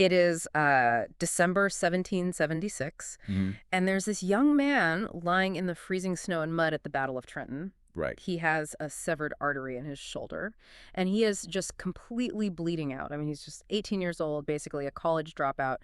It is December 1776, Hmm. and there's this young man lying in the freezing snow and mud at the Battle of Trenton. Right. He has a severed artery in his shoulder, and he is just completely bleeding out. I mean, he's just 18 years old, basically a college dropout,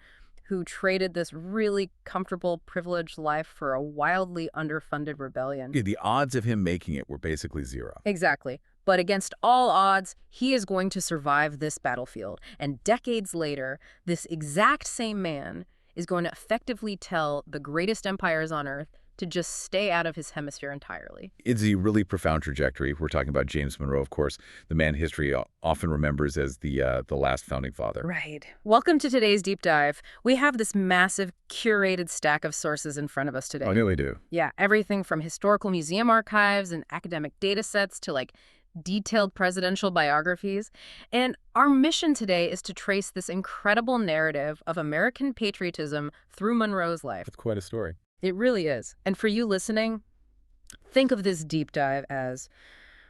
who traded this really comfortable, privileged life for a wildly underfunded rebellion. Yeah, the odds of him making it were basically zero. Exactly. But against all odds, he is going to survive this battlefield. And decades later, this exact same man is going to effectively tell the greatest empires on Earth to just stay out of his hemisphere entirely. It's a really profound trajectory. We're talking about James Monroe, of course, the man history often remembers as the last founding father. Right. Welcome to today's deep dive. We have this massive, curated stack of sources in front of us today. I nearly do. Yeah, everything from historical museum archives and academic data sets to detailed presidential biographies. And our mission today is to trace this incredible narrative of American patriotism through Monroe's life. That's quite a story. It really is. And for you listening, think of this deep dive as,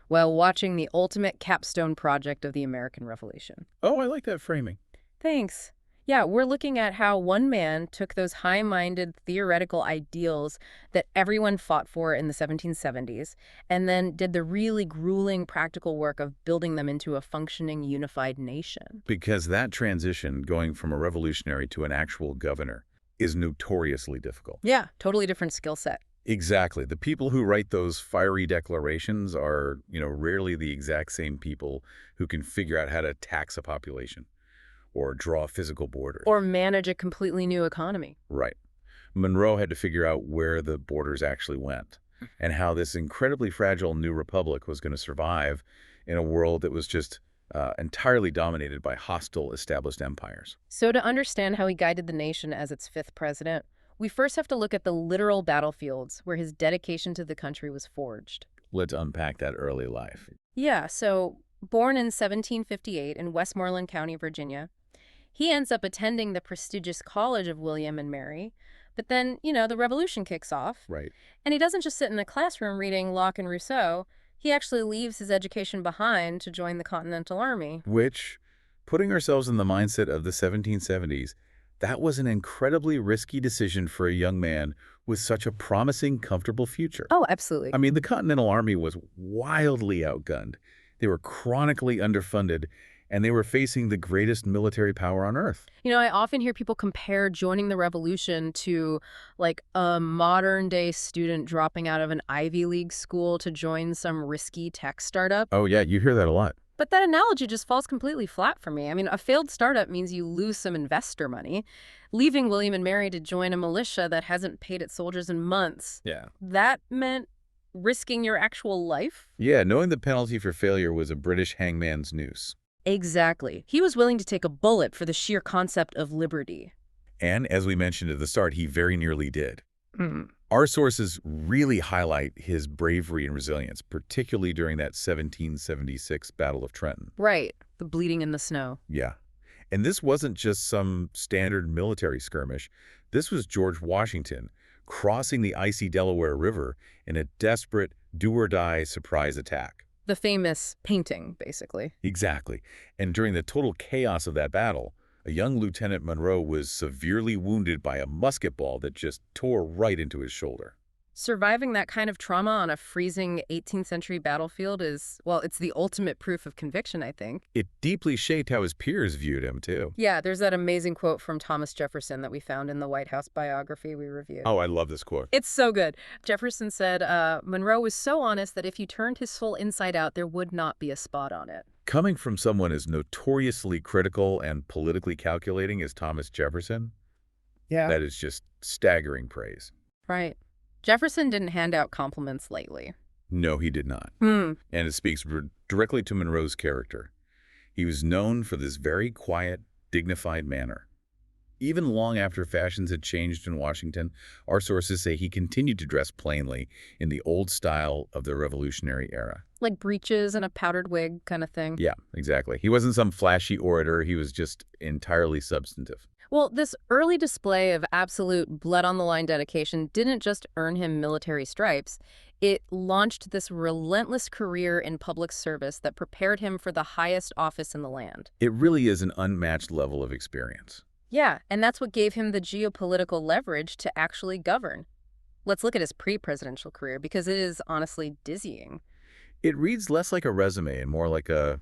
well, watching the ultimate capstone project of the American Revolution. Oh, I like that framing. Thanks. Yeah, we're looking at how one man took those high-minded theoretical ideals that everyone fought for in the 1770s and then did the really grueling practical work of building them into a functioning, unified nation. Because that transition, going from a revolutionary to an actual governor, is notoriously difficult. Yeah, totally different skill set. Exactly. The people who write those fiery declarations are, rarely the exact same people who can figure out how to tax a population or draw physical borders. Or manage a completely new economy. Right. Monroe had to figure out where the borders actually went and how this incredibly fragile new republic was going to survive in a world that was just entirely dominated by hostile established empires. So to understand how he guided the nation as its fifth president, we first have to look at the literal battlefields where his dedication to the country was forged. Let's unpack that early life. Yeah, so born in 1758 in Westmoreland County, Virginia, he ends up attending the prestigious College of William and Mary. But then, the revolution kicks off. Right. And he doesn't just sit in a classroom reading Locke and Rousseau. He actually leaves his education behind to join the Continental Army. Which, putting ourselves in the mindset of the 1770s, that was an incredibly risky decision for a young man with such a promising, comfortable future. Oh, absolutely. I mean, the Continental Army was wildly outgunned. They were chronically underfunded, and they were facing the greatest military power on Earth. I often hear people compare joining the revolution to a modern-day student dropping out of an Ivy League school to join some risky tech startup. Oh, yeah, you hear that a lot. But that analogy just falls completely flat for me. I mean, a failed startup means you lose some investor money. Leaving William and Mary to join a militia that hasn't paid its soldiers in months. Yeah. That meant risking your actual life? Yeah, knowing the penalty for failure was a British hangman's noose. Exactly. He was willing to take a bullet for the sheer concept of liberty. And as we mentioned at the start, he very nearly did. Our sources really highlight his bravery and resilience, particularly during that 1776 Battle of Trenton. Right. The bleeding in the snow. Yeah. And this wasn't just some standard military skirmish. This was George Washington crossing the icy Delaware River in a desperate do-or-die surprise attack. The famous painting, basically. Exactly. And during the total chaos of that battle, a young Lieutenant Monroe was severely wounded by a musket ball that just tore right into his shoulder. Surviving that kind of trauma on a freezing 18th century battlefield is, well, it's the ultimate proof of conviction, I think. It deeply shaped how his peers viewed him, too. Yeah, there's that amazing quote from Thomas Jefferson that we found in the White House biography we reviewed. Oh, I love this quote. It's so good. Jefferson said, Monroe was so honest that if you turned his soul inside out, there would not be a spot on it. Coming from someone as notoriously critical and politically calculating as Thomas Jefferson, that is just staggering praise. Right. Jefferson didn't hand out compliments lightly. No, he did not. Hmm. And it speaks directly to Monroe's character. He was known for this very quiet, dignified manner. Even long after fashions had changed in Washington, our sources say he continued to dress plainly in the old style of the Revolutionary era. Like breeches and a powdered wig kind of thing. Yeah, exactly. He wasn't some flashy orator. He was just entirely substantive. Well, this early display of absolute blood-on-the-line dedication didn't just earn him military stripes. It launched this relentless career in public service that prepared him for the highest office in the land. It really is an unmatched level of experience. Yeah, and that's what gave him the geopolitical leverage to actually govern. Let's look at his pre-presidential career because it is honestly dizzying. It reads less like a resume and more like a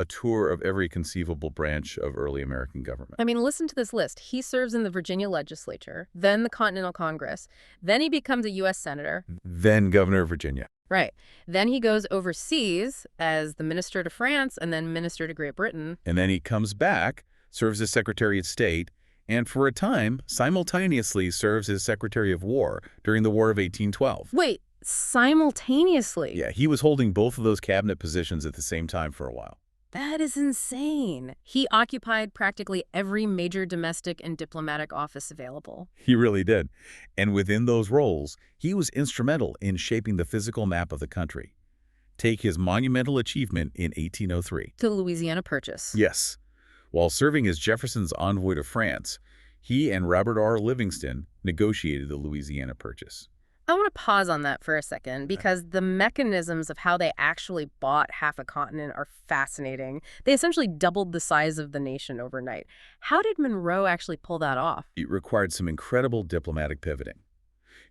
tour of every conceivable branch of early American government. I mean, listen to this list. He serves in the Virginia legislature, then the Continental Congress, then he becomes a U.S. Senator. Then governor of Virginia. Right. Then he goes overseas as the Minister to France and then Minister to Great Britain. And then he comes back, serves as Secretary of State, and for a time, simultaneously serves as Secretary of War during the War of 1812. Wait, simultaneously? Yeah, he was holding both of those cabinet positions at the same time for a while. That is insane. He occupied practically every major domestic and diplomatic office available. He really did. And within those roles, he was instrumental in shaping the physical map of the country. Take his monumental achievement in 1803. The Louisiana Purchase. Yes. While serving as Jefferson's envoy to France, he and Robert R. Livingston negotiated the Louisiana Purchase. I want to pause on that for a second because the mechanisms of how they actually bought half a continent are fascinating. They essentially doubled the size of the nation overnight. How did Monroe actually pull that off? It required some incredible diplomatic pivoting.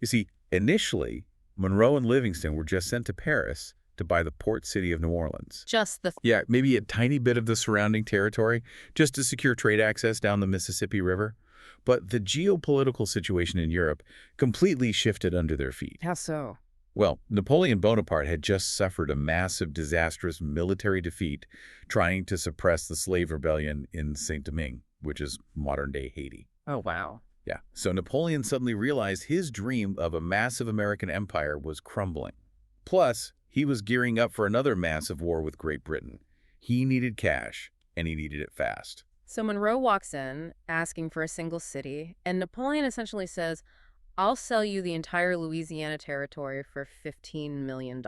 You see, initially, Monroe and Livingston were just sent to Paris to buy the port city of New Orleans. Just the... Yeah, maybe a tiny bit of the surrounding territory, just to secure trade access down the Mississippi River. But the geopolitical situation in Europe completely shifted under their feet. How so? Well, Napoleon Bonaparte had just suffered a massive, disastrous military defeat trying to suppress the slave rebellion in Saint-Domingue, which is modern-day Haiti. Oh, wow. Yeah, so Napoleon suddenly realized his dream of a massive American empire was crumbling. Plus, he was gearing up for another massive war with Great Britain. He needed cash, and he needed it fast. So Monroe walks in asking for a single city, and Napoleon essentially says, I'll sell you the entire Louisiana territory for $15 million.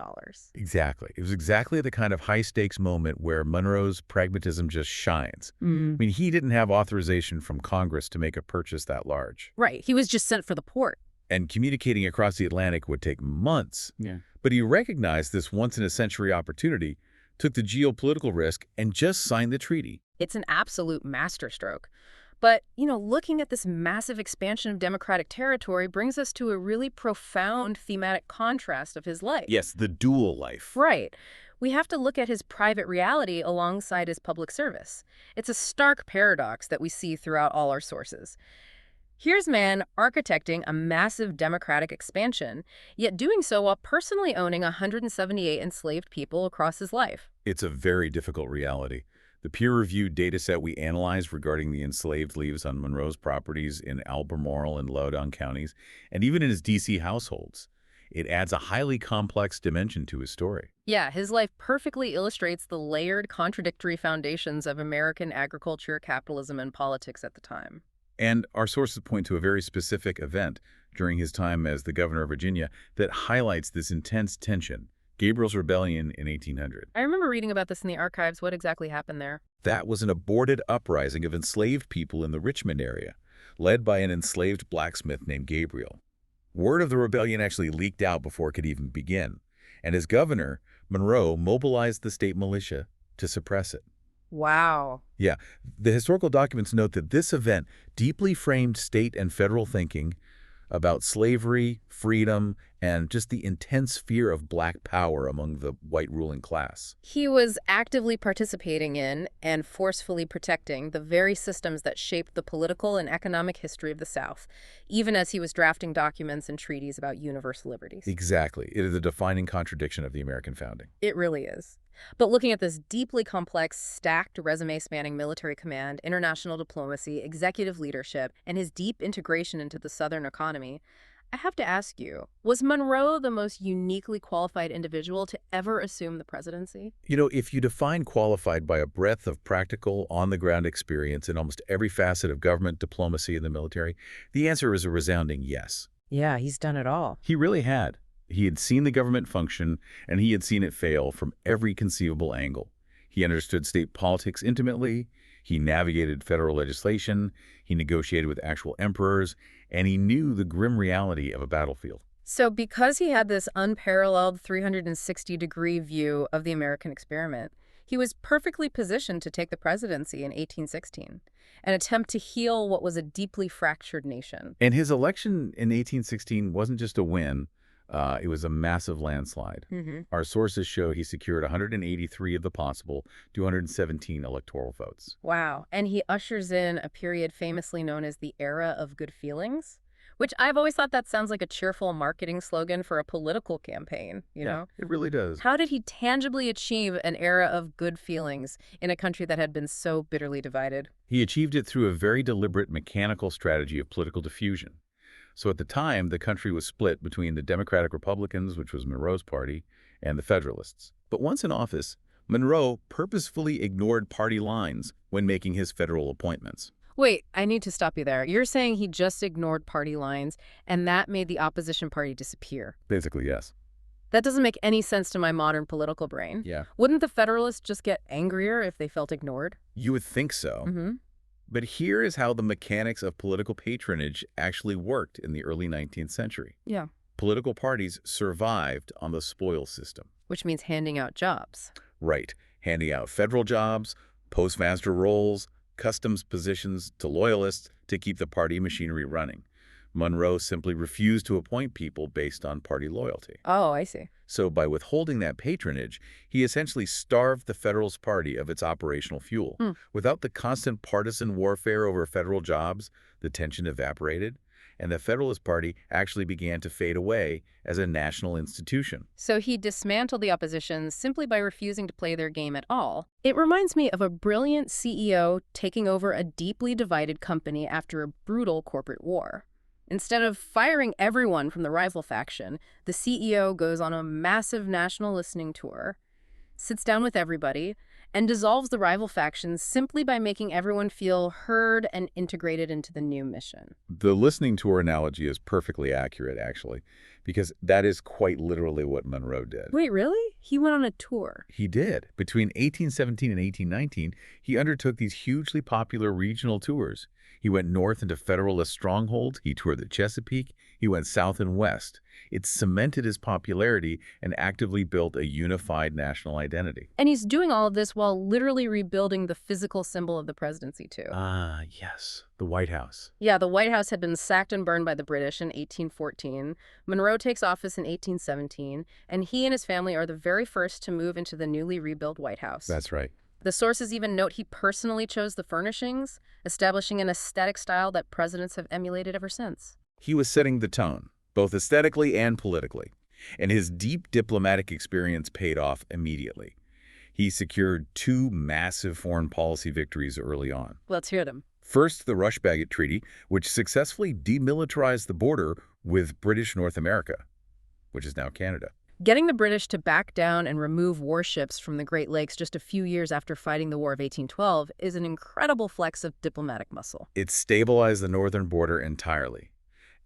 Exactly. It was exactly the kind of high-stakes moment where Monroe's pragmatism just shines. I mean, he didn't have authorization from Congress to make a purchase that large. Right. He was just sent for the port. And communicating across the Atlantic would take months. Yeah. But he recognized this once-in-a-century opportunity, took the geopolitical risk, and just signed the treaty. It's an absolute masterstroke. But, looking at this massive expansion of democratic territory brings us to a really profound thematic contrast of his life. Yes, the dual life. Right. We have to look at his private reality alongside his public service. It's a stark paradox that we see throughout all our sources. Here's man architecting a massive democratic expansion, yet doing so while personally owning 178 enslaved people across his life. It's a very difficult reality. The peer-reviewed data set we analyzed regarding the enslaved leaves on Monroe's properties in Albemarle and Loudoun counties, and even in his D.C. households, it adds a highly complex dimension to his story. Yeah, his life perfectly illustrates the layered, contradictory foundations of American agriculture, capitalism, and politics at the time. And our sources point to a very specific event during his time as the governor of Virginia that highlights this intense tension. Gabriel's Rebellion in 1800. I remember reading about this in the archives. What exactly happened there? That was an aborted uprising of enslaved people in the Richmond area, led by an enslaved blacksmith named Gabriel. Word of the rebellion actually leaked out before it could even begin, and as governor, Monroe mobilized the state militia to suppress it. Wow. Yeah, the historical documents note that this event deeply framed state and federal thinking about slavery, freedom, and just the intense fear of black power among the white ruling class. He was actively participating in and forcefully protecting the very systems that shaped the political and economic history of the South, even as he was drafting documents and treaties about universal liberties. Exactly. It is a defining contradiction of the American founding. It really is. But looking at this deeply complex, stacked resume spanning military command, international diplomacy, executive leadership, and his deep integration into the Southern economy, I have to ask you, was Monroe the most uniquely qualified individual to ever assume the presidency? You know, if you define qualified by a breadth of practical, on-the-ground experience in almost every facet of government, diplomacy, and the military, the answer is a resounding yes. Yeah, he's done it all. He really had. He had seen the government function, and he had seen it fail from every conceivable angle. He understood state politics intimately, he navigated federal legislation, he negotiated with actual emperors, and he knew the grim reality of a battlefield. So because he had this unparalleled 360-degree view of the American experiment, He was perfectly positioned to take the presidency in 1816, an attempt to heal what was a deeply fractured nation. And his election in 1816 wasn't just a win, it was a massive landslide. Hmm. Our sources show he secured 183 of the possible 217 electoral votes. Wow. And he ushers in a period famously known as the Era of Good Feelings, which I've always thought that sounds like a cheerful marketing slogan for a political campaign, you know? It really does. How did he tangibly achieve an era of good feelings in a country that had been so bitterly divided? He achieved it through a very deliberate mechanical strategy of political diffusion. So at the time, the country was split between the Democratic Republicans, which was Monroe's party, and the Federalists. But once in office, Monroe purposefully ignored party lines when making his federal appointments. Wait, I need to stop you there. You're saying he just ignored party lines, and that made the opposition party disappear. Basically, yes. That doesn't make any sense to my modern political brain. Yeah. Wouldn't the Federalists just get angrier if they felt ignored? You would think so. Mm-hmm. But here is how the mechanics of political patronage actually worked in the early 19th century. Yeah. Political parties survived on the spoils system. Which means handing out jobs. Right. Handing out federal jobs, postmaster roles, customs positions to loyalists to keep the party machinery running. Monroe simply refused to appoint people based on party loyalty. Oh, I see. So by withholding that patronage, he essentially starved the Federalist Party of its operational fuel. Without the constant partisan warfare over federal jobs, the tension evaporated, and the Federalist Party actually began to fade away as a national institution. So he dismantled the opposition simply by refusing to play their game at all. It reminds me of a brilliant CEO taking over a deeply divided company after a brutal corporate war. Instead of firing everyone from the rival faction, the CEO goes on a massive national listening tour, sits down with everybody, and dissolves the rival factions simply by making everyone feel heard and integrated into the new mission. The listening tour analogy is perfectly accurate, actually, because that is quite literally what Monroe did. Wait, really? He went on a tour? He did. Between 1817 and 1819, he undertook these hugely popular regional tours. He went north into Federalist strongholds, he toured the Chesapeake, he went south and west. It cemented his popularity and actively built a unified national identity. And he's doing all of this while literally rebuilding the physical symbol of the presidency, too. Ah, yes, the White House. Yeah, the White House had been sacked and burned by the British in 1814. Monroe takes office in 1817, and he and his family are the very first to move into the newly rebuilt White House. That's right. The sources even note he personally chose the furnishings, establishing an aesthetic style that presidents have emulated ever since. He was setting the tone, both aesthetically and politically, and his deep diplomatic experience paid off immediately. He secured two massive foreign policy victories early on. Let's hear them. First, the Rush-Bagot Treaty, which successfully demilitarized the border with British North America, which is now Canada. Getting the British to back down and remove warships from the Great Lakes just a few years after fighting the War of 1812 is an incredible flex of diplomatic muscle. It stabilized the northern border entirely.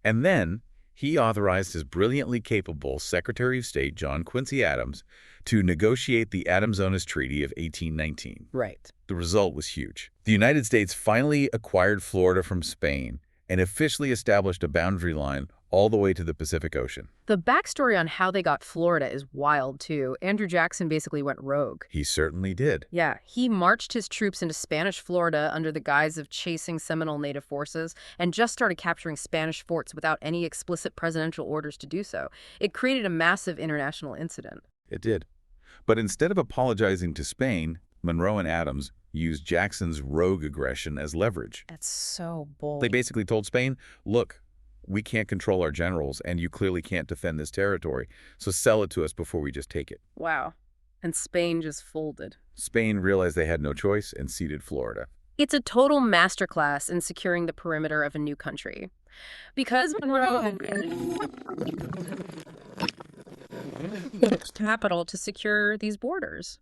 And then he authorized his brilliantly capable Secretary of State, John Quincy Adams, to negotiate the Adams-Onis Treaty of 1819. Right. The result was huge. The United States finally acquired Florida from Spain and officially established a boundary line all the way to the Pacific Ocean. The backstory on how they got Florida is wild, too. Andrew Jackson basically went rogue. He certainly did. Yeah, he marched his troops into Spanish Florida under the guise of chasing Seminole native forces and just started capturing Spanish forts without any explicit presidential orders to do so. It created a massive international incident. It did. But instead of apologizing to Spain, Monroe and Adams used Jackson's rogue aggression as leverage. That's so bold. They basically told Spain, look, we can't control our generals, and you clearly can't defend this territory, so sell it to us before we just take it. Wow. And Spain just folded. Spain realized they had no choice and ceded Florida. It's a total masterclass in securing the perimeter of a new country. Because Monroe had capital to secure these borders.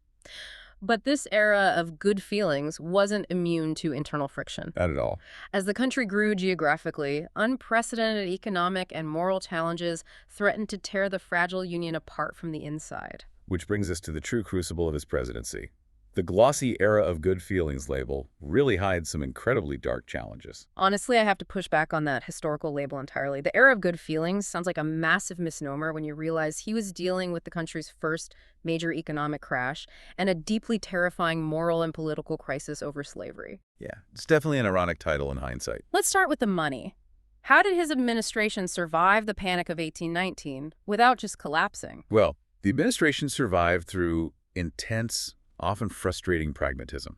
But this era of good feelings wasn't immune to internal friction. Not at all. As the country grew geographically, unprecedented economic and moral challenges threatened to tear the fragile union apart from the inside. Which brings us to the true crucible of his presidency, The glossy era of good feelings label really hides some incredibly dark challenges. Honestly, I have to push back on that historical label entirely. The era of good feelings sounds like a massive misnomer when you realize he was dealing with the country's first major economic crash and a deeply terrifying moral and political crisis over slavery. Yeah, it's definitely an ironic title in hindsight. Let's start with the money. How did his administration survive the Panic of 1819 without just collapsing? Well, the administration survived through intense, often frustrating pragmatism.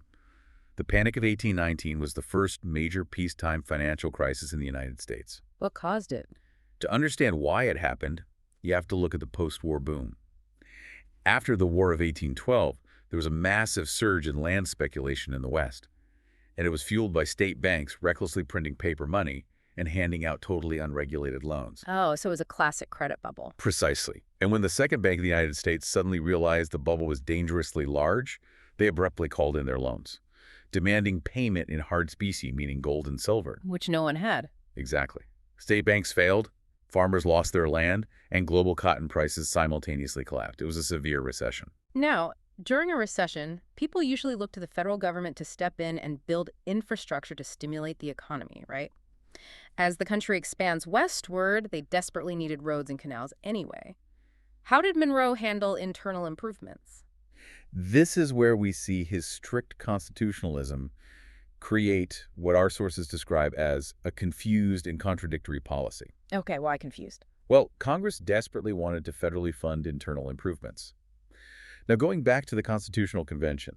The Panic of 1819 was the first major peacetime financial crisis in the United States. What caused it? To understand why it happened, you have to look at the post-war boom. After the War of 1812, there was a massive surge in land speculation in the West, and it was fueled by state banks recklessly printing paper money and handing out totally unregulated loans. Oh, so it was a classic credit bubble. Precisely. And when the Second Bank of the United States suddenly realized the bubble was dangerously large, they abruptly called in their loans, demanding payment in hard specie, meaning gold and silver. Which no one had. Exactly. State banks failed, farmers lost their land, and global cotton prices simultaneously collapsed. It was a severe recession. Now, during a recession, people usually look to the federal government to step in and build infrastructure to stimulate the economy, right? As the country expands westward, they desperately needed roads and canals anyway. How did Monroe handle internal improvements? This is where we see his strict constitutionalism create what our sources describe as a confused and contradictory policy. Okay, why confused? Well, Congress desperately wanted to federally fund internal improvements. Now, going back to the Constitutional Convention,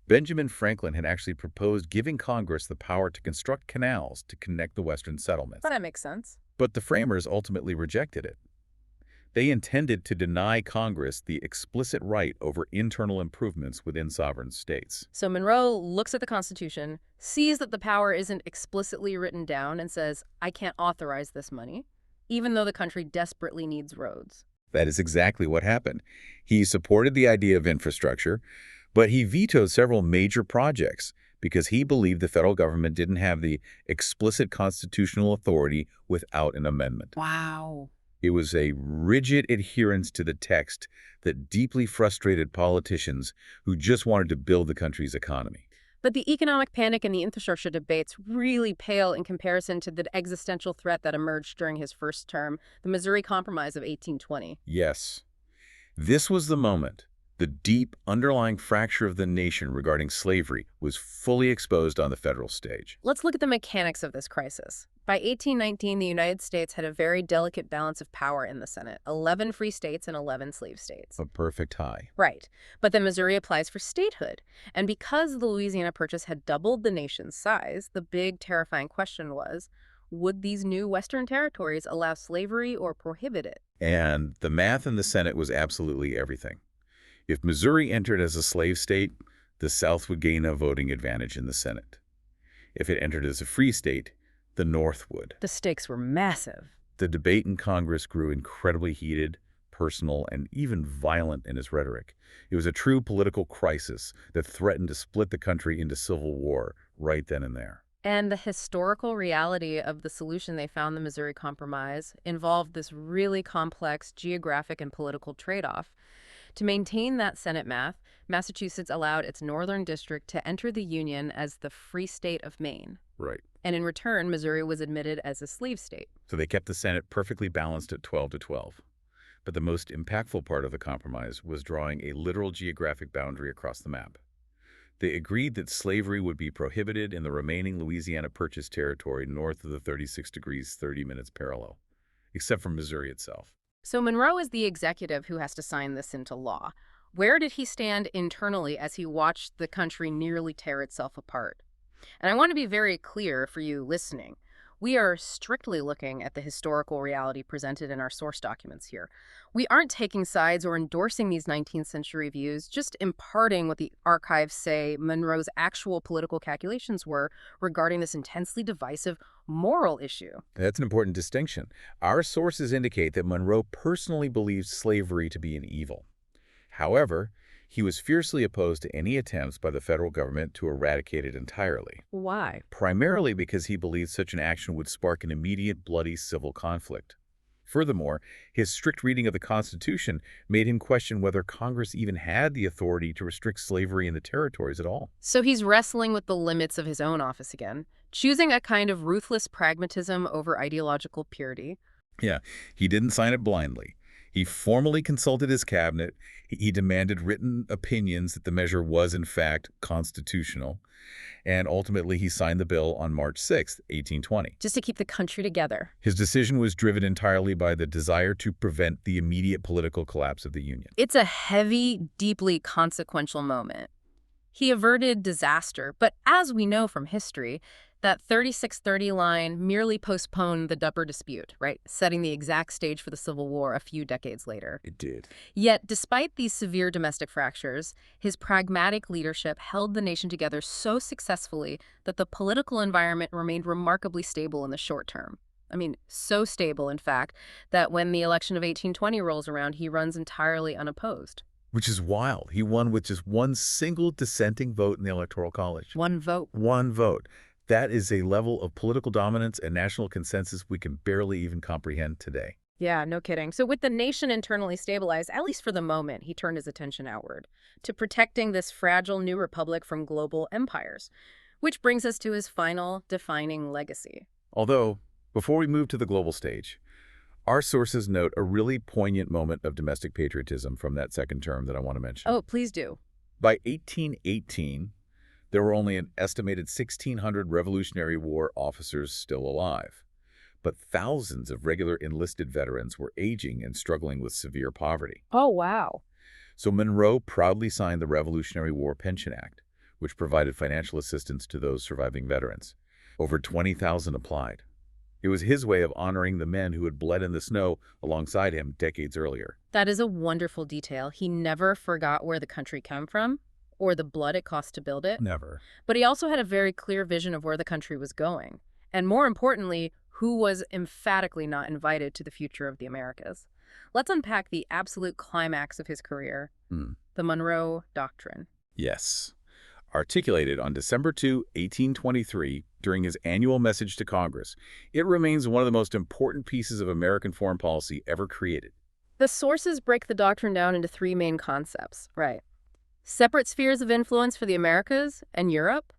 Benjamin Franklin had actually proposed giving Congress the power to construct canals to connect the Western settlements. That makes sense. But the framers ultimately rejected it. They intended to deny Congress the explicit right over internal improvements within sovereign states. So Monroe looks at the Constitution, sees that the power isn't explicitly written down, and says, I can't authorize this money, even though the country desperately needs roads. That is exactly what happened. He supported the idea of infrastructure, but he vetoed several major projects because he believed the federal government didn't have the explicit constitutional authority without an amendment. Wow. It was a rigid adherence to the text that deeply frustrated politicians who just wanted to build the country's economy. But the economic panic and the infrastructure debates really pale in comparison to the existential threat that emerged during his first term, the Missouri Compromise of 1820. Yes, this was the moment. The deep underlying fracture of the nation regarding slavery was fully exposed on the federal stage. Let's look at the mechanics of this crisis. By 1819, the United States had a very delicate balance of power in the Senate, 11 free states and 11 slave states. A perfect tie. Right. But then Missouri applies for statehood. And because the Louisiana Purchase had doubled the nation's size, the big terrifying question was, would these new Western territories allow slavery or prohibit it? And the math in the Senate was absolutely everything. If Missouri entered as a slave state, the South would gain a voting advantage in the Senate. If it entered as a free state, the North would. The stakes were massive. The debate in Congress grew incredibly heated, personal, and even violent in its rhetoric. It was a true political crisis that threatened to split the country into civil war right then and there. And the historical reality of the solution they found, the Missouri Compromise, involved this really complex geographic and political trade-off. To maintain that Senate math, Massachusetts allowed its northern district to enter the Union as the Free State of Maine. Right. And in return, Missouri was admitted as a slave state. So they kept the Senate perfectly balanced at 12-12. But the most impactful part of the compromise was drawing a literal geographic boundary across the map. They agreed that slavery would be prohibited in the remaining Louisiana Purchase territory north of the 36 degrees 30 minutes parallel, except for Missouri itself. So Monroe is the executive who has to sign this into law. Where did he stand internally as he watched the country nearly tear itself apart? And I want to be very clear for you listening. We are strictly looking at the historical reality presented in our source documents here. We aren't taking sides or endorsing these 19th century views, just imparting what the archives say Monroe's actual political calculations were regarding this intensely divisive moral issue. That's an important distinction. Our sources indicate that Monroe personally believed slavery to be an evil. However, he was fiercely opposed to any attempts by the federal government to eradicate it entirely. Why? Primarily because he believed such an action would spark an immediate bloody civil conflict. Furthermore, his strict reading of the Constitution made him question whether Congress even had the authority to restrict slavery in the territories at all. So he's wrestling with the limits of his own office again, choosing a kind of ruthless pragmatism over ideological purity. Yeah, he didn't sign it blindly. He formally consulted his cabinet. He demanded written opinions that the measure was, in fact, constitutional. And ultimately, he signed the bill on March 6, 1820. Just to keep the country together. His decision was driven entirely by the desire to prevent the immediate political collapse of the Union. It's a heavy, deeply consequential moment. He averted disaster, but as we know from history, that 3630 line merely postponed the Dupper dispute, right? Setting the exact stage for the Civil War a few decades later. It did. Yet, despite these severe domestic fractures, his pragmatic leadership held the nation together so successfully that the political environment remained remarkably stable in the short term. I mean, so stable, in fact, that when the election of 1820 rolls around, he runs entirely unopposed. Which is wild. He won with just one single dissenting vote in the Electoral College. One vote. One vote. That is a level of political dominance and national consensus we can barely even comprehend today. Yeah, no kidding. So with the nation internally stabilized, at least for the moment, he turned his attention outward to protecting this fragile new republic from global empires, which brings us to his final defining legacy. Although, before we move to the global stage, our sources note a really poignant moment of domestic patriotism from that second term that I want to mention. Oh, please do. By 1818, there were only an estimated 1,600 Revolutionary War officers still alive. But thousands of regular enlisted veterans were aging and struggling with severe poverty. Oh, wow. So Monroe proudly signed the Revolutionary War Pension Act, which provided financial assistance to those surviving veterans. Over 20,000 applied. It was his way of honoring the men who had bled in the snow alongside him decades earlier. That is a wonderful detail. He never forgot where the country came from or the blood it cost to build it. Never. But he also had a very clear vision of where the country was going. And more importantly, who was emphatically not invited to the future of the Americas. Let's unpack the absolute climax of his career, the Monroe Doctrine. Yes. Articulated on December 2, 1823, during his annual message to Congress, it remains one of the most important pieces of American foreign policy ever created. The sources break the doctrine down into three main concepts, right? Separate spheres of influence for the Americas and Europe,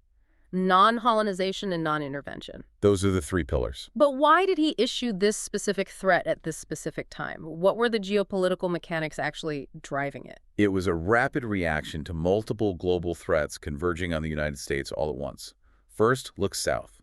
non-colonization and non-intervention. Those are the three pillars. But why did he issue this specific threat at this specific time? What were the geopolitical mechanics actually driving it? It was a rapid reaction to multiple global threats converging on the United States all at once. First, look south.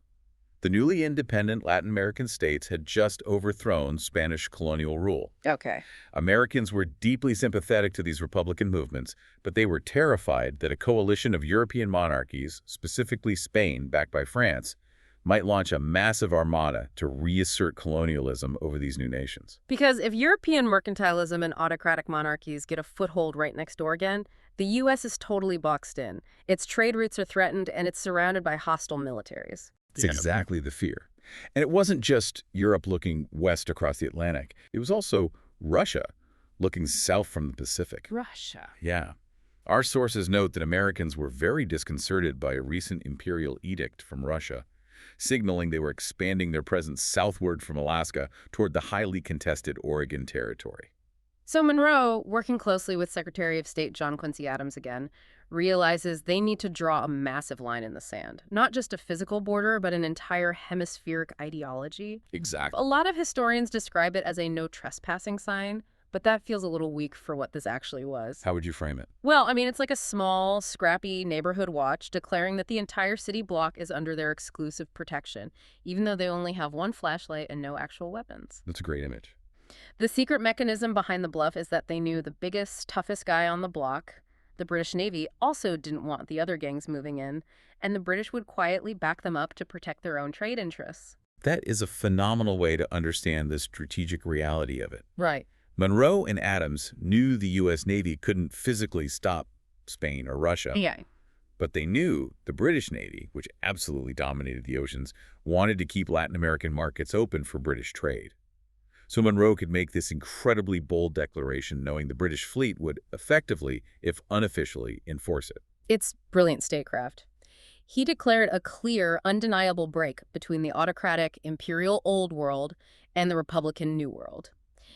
The newly independent Latin American states had just overthrown Spanish colonial rule. Okay. Americans were deeply sympathetic to these Republican movements, but they were terrified that a coalition of European monarchies, specifically Spain, backed by France, might launch a massive armada to reassert colonialism over these new nations. Because if European mercantilism and autocratic monarchies get a foothold right next door again, the U.S. is totally boxed in. Its trade routes are threatened, and it's surrounded by hostile militaries. It's exactly the fear. And it wasn't just Europe looking west across the Atlantic. It was also Russia looking south from the Pacific. Russia. Yeah. Our sources note that Americans were very disconcerted by a recent imperial edict from Russia, signaling they were expanding their presence southward from Alaska toward the highly contested Oregon Territory. So Monroe, working closely with Secretary of State John Quincy Adams again, realizes they need to draw a massive line in the sand. Not just a physical border, but an entire hemispheric ideology. Exactly. A lot of historians describe it as a no trespassing sign, but that feels a little weak for what this actually was. How would you frame it? Well, I mean, it's like a small, scrappy neighborhood watch declaring that the entire city block is under their exclusive protection, even though they only have one flashlight and no actual weapons. That's a great image. The secret mechanism behind the bluff is that they knew the biggest, toughest guy on the block, the British Navy, also didn't want the other gangs moving in, and the British would quietly back them up to protect their own trade interests. That is a phenomenal way to understand the strategic reality of it. Right. Monroe and Adams knew the U.S. Navy couldn't physically stop Spain or Russia. Yeah. But they knew the British Navy, which absolutely dominated the oceans, wanted to keep Latin American markets open for British trade. So Monroe could make this incredibly bold declaration knowing the British fleet would effectively, if unofficially, enforce it. It's brilliant statecraft. He declared a clear, undeniable break between the autocratic, imperial Old World and the Republican New World.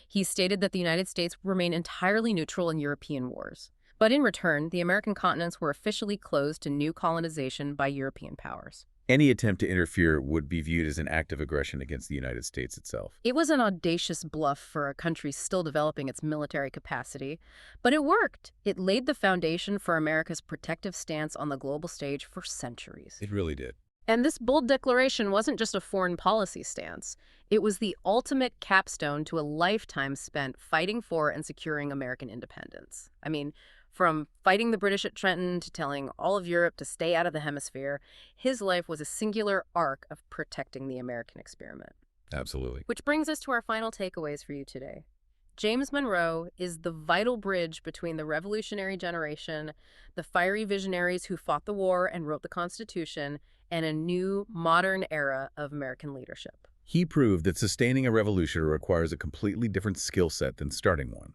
He stated that the United States would remain entirely neutral in European wars. But in return, the American continents were officially closed to new colonization by European powers. Any attempt to interfere would be viewed as an act of aggression against the United States itself. It was an audacious bluff for a country still developing its military capacity, but it worked. It laid the foundation for America's protective stance on the global stage for centuries. It really did. And this bold declaration wasn't just a foreign policy stance. It was the ultimate capstone to a lifetime spent fighting for and securing American independence. I mean, from fighting the British at Trenton to telling all of Europe to stay out of the hemisphere, his life was a singular arc of protecting the American experiment. Absolutely. Which brings us to our final takeaways for you today. James Monroe is the vital bridge between the revolutionary generation, the fiery visionaries who fought the war and wrote the Constitution, and a new, modern era of American leadership. He proved that sustaining a revolution requires a completely different skill set than starting one.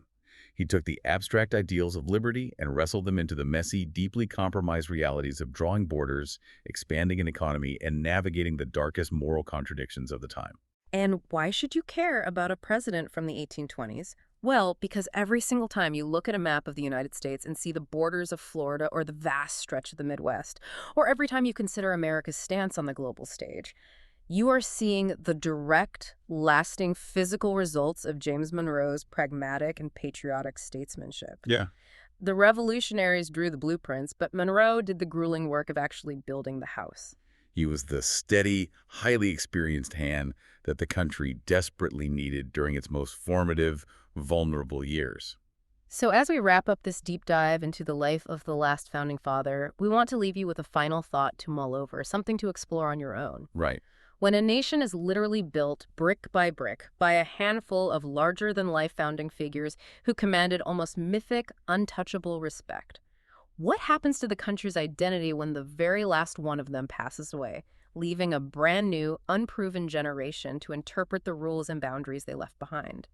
He took the abstract ideals of liberty and wrestled them into the messy, deeply compromised realities of drawing borders, expanding an economy, and navigating the darkest moral contradictions of the time. And why should you care about a president from the 1820s? Well, because every single time you look at a map of the United States and see the borders of Florida or the vast stretch of the Midwest, or every time you consider America's stance on the global stage, you are seeing the direct, lasting physical results of James Monroe's pragmatic and patriotic statesmanship. Yeah. The revolutionaries drew the blueprints, but Monroe did the grueling work of actually building the house. He was the steady, highly experienced hand that the country desperately needed during its most formative, vulnerable years. So as we wrap up this deep dive into the life of the last founding father, we want to leave you with a final thought to mull over, something to explore on your own. Right. When a nation is literally built brick by a handful of larger-than-life founding figures who commanded almost mythic, untouchable respect, what happens to the country's identity when the very last one of them passes away, leaving a brand new, unproven generation to interpret the rules and boundaries they left behind?